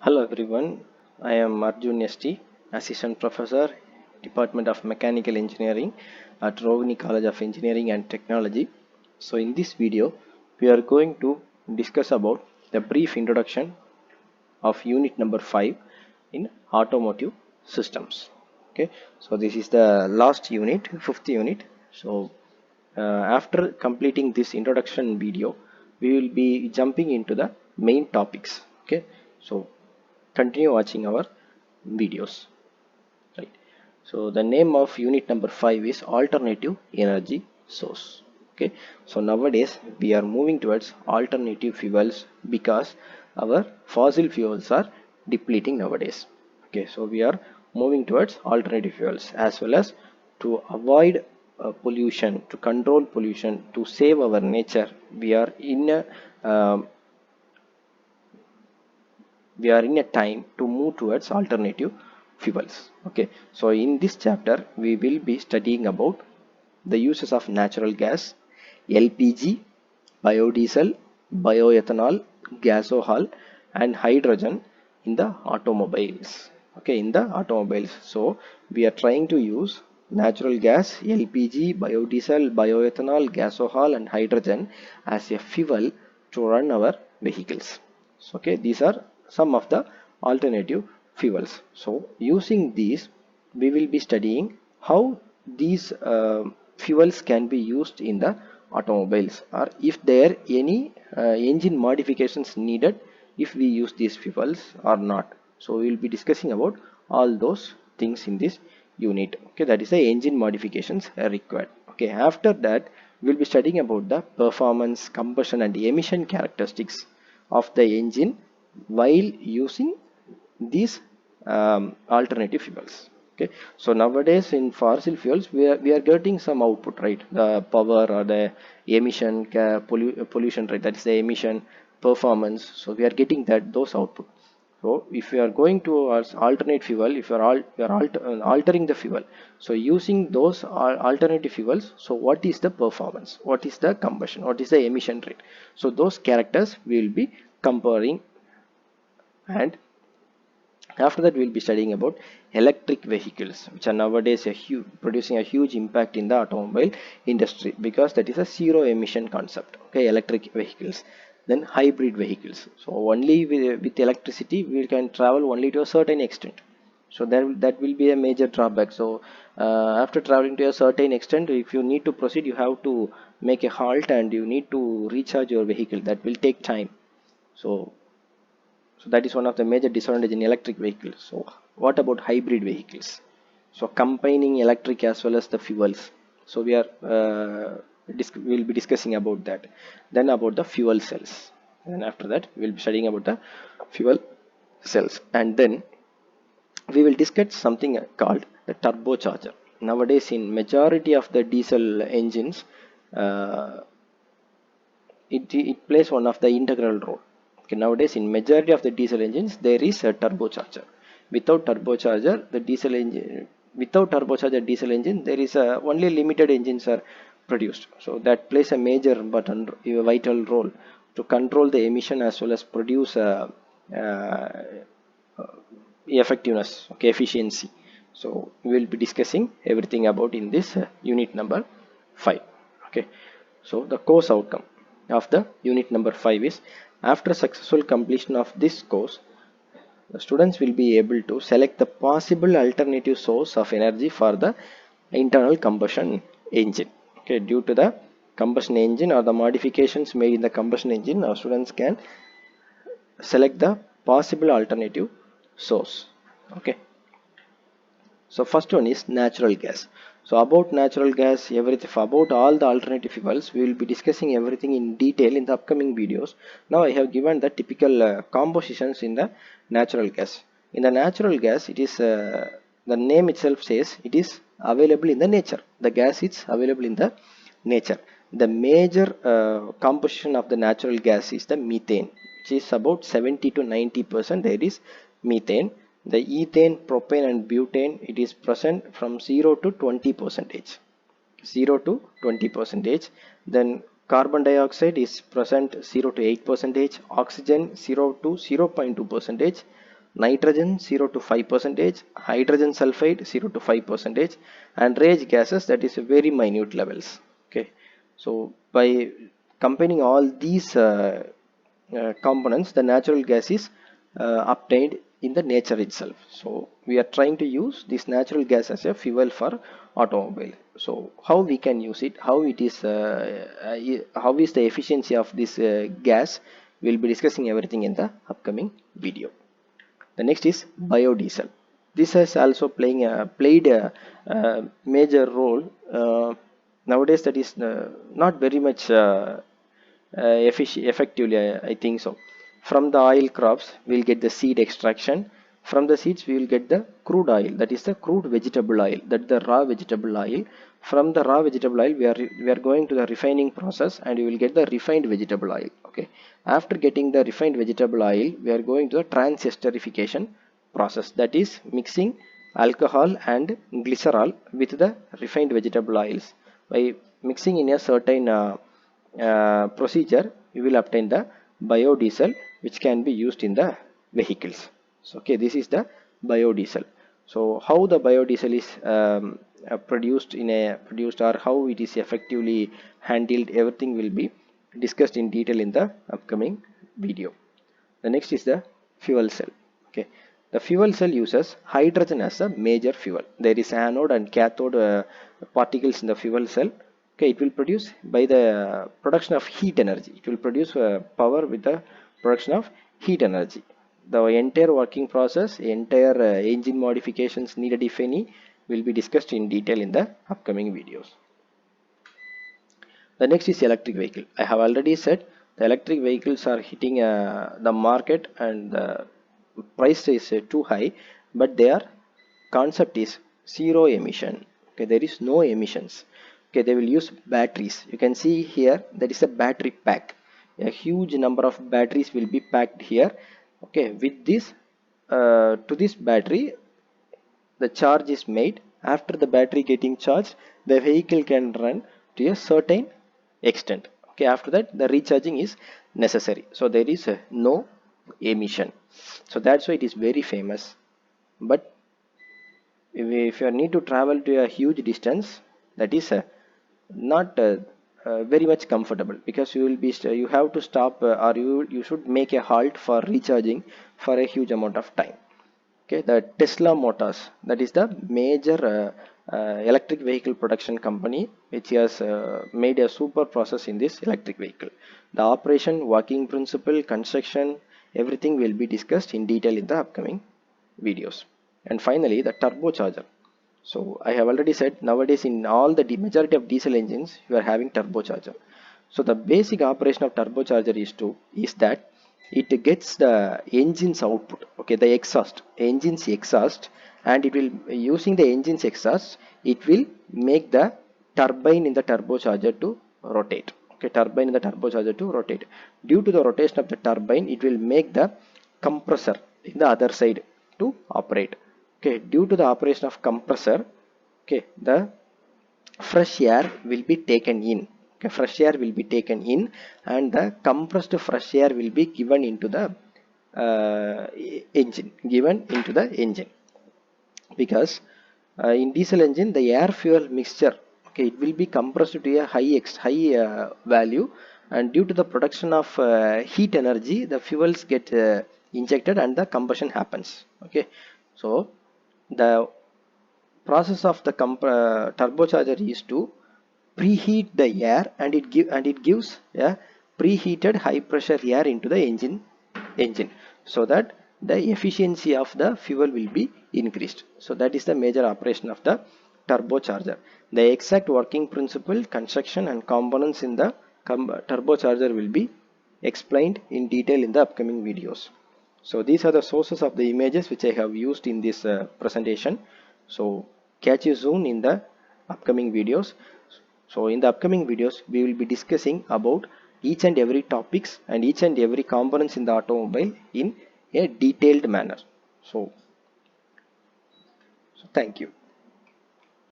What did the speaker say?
Hello everyone, I am Arjun ST, Assistant Professor, Department of Mechanical Engineering at Rovini College of Engineering and Technology. So in this video, we are going to discuss about the brief introduction of unit number 5 in automotive systems. Okay, so this is the last unit, fifth unit. So after completing this introduction video, we will be jumping into the main topics. Okay, so continue watching our videos, right? So the name of unit number 5 is alternative energy source. Okay, so nowadays we are moving towards alternative fuels because our fossil fuels are depleting nowadays. Okay, so we are moving towards alternative fuels as well as to avoid pollution, to control pollution, to save our nature. We are in a time to move towards alternative fuels. Okay, so in this chapter we will be studying about the uses of natural gas, LPG, biodiesel, bioethanol, gasohol and hydrogen in the automobiles. Okay, in the automobiles, so we are trying to use natural gas, LPG, biodiesel, bioethanol, gasohol and hydrogen as a fuel to run our vehicles. So, okay, these are some of the alternative fuels. So using these we will be studying how these fuels can be used in the automobiles, or if there any engine modifications needed if we use these fuels or not. So we will be discussing about all those things in this unit. Okay, that is the engine modifications required. Okay, after that we'll be studying about the performance, combustion and emission characteristics of the engine while using these alternative fuels. Okay, so nowadays in fossil fuels we are getting some output, right? The power or the emission pollution, right? That is the emission, performance. So we are getting those output. So if you are going to alternate fuel, if you are, altering the fuel, so using those alternative fuels, so what is the performance, what is the combustion, what is the emission rate? So those characters we will be comparing. And after that we'll be studying about electric vehicles, which are nowadays producing a huge impact in the automobile industry, because that is a zero emission concept. Okay, electric vehicles. Then hybrid vehicles, so only with electricity we can travel only to a certain extent. So that will be a major drawback. So after traveling to a certain extent, if you need to proceed, you have to make a halt and you need to recharge your vehicle. That will take time. So so that is one of the major disadvantages in electric vehicles. So what about hybrid vehicles? So combining electric as well as the fuels. So we'll be discussing about that. Then about the fuel cells, and after that we'll be studying about the fuel cells. And then we will discuss something called the turbocharger. Nowadays in majority of the diesel engines, uh, it plays one of the integral role. Okay, nowadays in majority of the diesel engines there is a turbocharger. Without turbocharger diesel engine, there is only limited engines are produced. So that plays a major a vital role to control the emission as well as produce effectiveness, okay, efficiency. So we will be discussing everything about in this unit number 5. Okay, so the course outcome of the unit number 5 is, after successful completion of this course, the students will be able to select the possible alternative source of energy for the internal combustion engine. Okay, due to the combustion engine or the modifications made in the combustion engine, our students can select the possible alternative source. Okay, so first one is natural gas. So about natural gas, everything about all the alternative fuels, we will be discussing everything in detail in the upcoming videos. Now I have given the typical compositions in the natural gas. In the natural gas, it is the name itself says it is available in the nature. The gas is available in the nature. The major composition of the natural gas is the methane, which is about 70 to 90%. There is methane. The ethane, propane and butane, it is present from 0 to 20 percentage. 0 to 20 percentage. Then carbon dioxide is present 0 to 8 percentage. Oxygen 0 to 0.2 percentage. nitrogen 0 to 5 percentage, hydrogen sulfide 0 to 5 percentage, and rage gases, that is very minute levels. Okay, so by combining all these components, the natural gas is obtained in the nature itself. So we are trying to use this natural gas as a fuel for automobile. So how we can use it, how it is, how is the efficiency of this gas, we'll be discussing everything in the upcoming video. The next is biodiesel. This has also played a major role nowadays. That is not very much effectively, I think so. From the oil crops, we'll get the seed extraction. From the seeds, we will get the crude oil, that is the crude vegetable oil, that the raw vegetable oil. From the raw vegetable oil, we are going to the refining process, and we will get the refined vegetable oil. Okay, after getting the refined vegetable oil, we are going to the transesterification process, that is mixing alcohol and glycerol with the refined vegetable oils. By mixing in a certain procedure, we will obtain the biodiesel, which can be used in the vehicles. So okay, this is the biodiesel. So how the biodiesel is produced, or how it is effectively handled, everything will be discussed in detail in the upcoming video. The next is the fuel cell. Okay, the fuel cell uses hydrogen as a major fuel. There is anode and cathode particles in the fuel cell. Okay, it will produce by the production of heat energy. It will produce power with the production of heat energy. The entire working process, entire engine modifications needed, if any, will be discussed in detail in the upcoming videos. The next is electric vehicle. I have already said the electric vehicles are hitting the market, and the price is too high, but their concept is zero emission. Okay, there is no emissions. Okay, they will use batteries. You can see here, that is a battery pack. A huge number of batteries will be packed here. Okay, with this to this battery, the charge is made. After the battery getting charged, the vehicle can run to a certain extent. Okay, after that the recharging is necessary, so there is no emission. So that's why it is very famous. But if you need to travel to a huge distance, that is not very much comfortable, because you will be you have to stop, or you should make a halt for recharging for a huge amount of time. Okay, the Tesla Motors, that is the major electric vehicle production company, which has made a super process in this electric vehicle. The operation, working principle, construction, everything will be discussed in detail in the upcoming videos. And finally, the turbocharger. So I have already said, nowadays in all the majority of diesel engines, you are having turbocharger. So the basic operation of turbocharger is that it gets the engine's output. Okay, the engine's exhaust, and it will, using the engine's exhaust, it will make the turbine in the turbocharger to rotate. Okay, turbine in the turbocharger to rotate. Due to the rotation of the turbine, it will make the compressor in the other side to operate. Okay, due to the operation of compressor, okay, the fresh air will be taken in. Okay, fresh air will be taken in, and the compressed fresh air will be given into the engine, because in diesel engine, the air fuel mixture, okay, it will be compressed to a high value, and due to the production of heat energy, the fuels get injected and the combustion happens. Okay, so the process of the turbocharger is to preheat the air, and it gives a preheated high pressure air into the engine, so that the efficiency of the fuel will be increased. So that is the major operation of the turbocharger. The exact working principle, construction, and components in the turbocharger will be explained in detail in the upcoming videos. So these are the sources of the images which I have used in this presentation. So catch you soon in the upcoming videos. So in the upcoming videos, we will be discussing about each and every topics and each and every components in the automobile in a detailed manner. So thank you.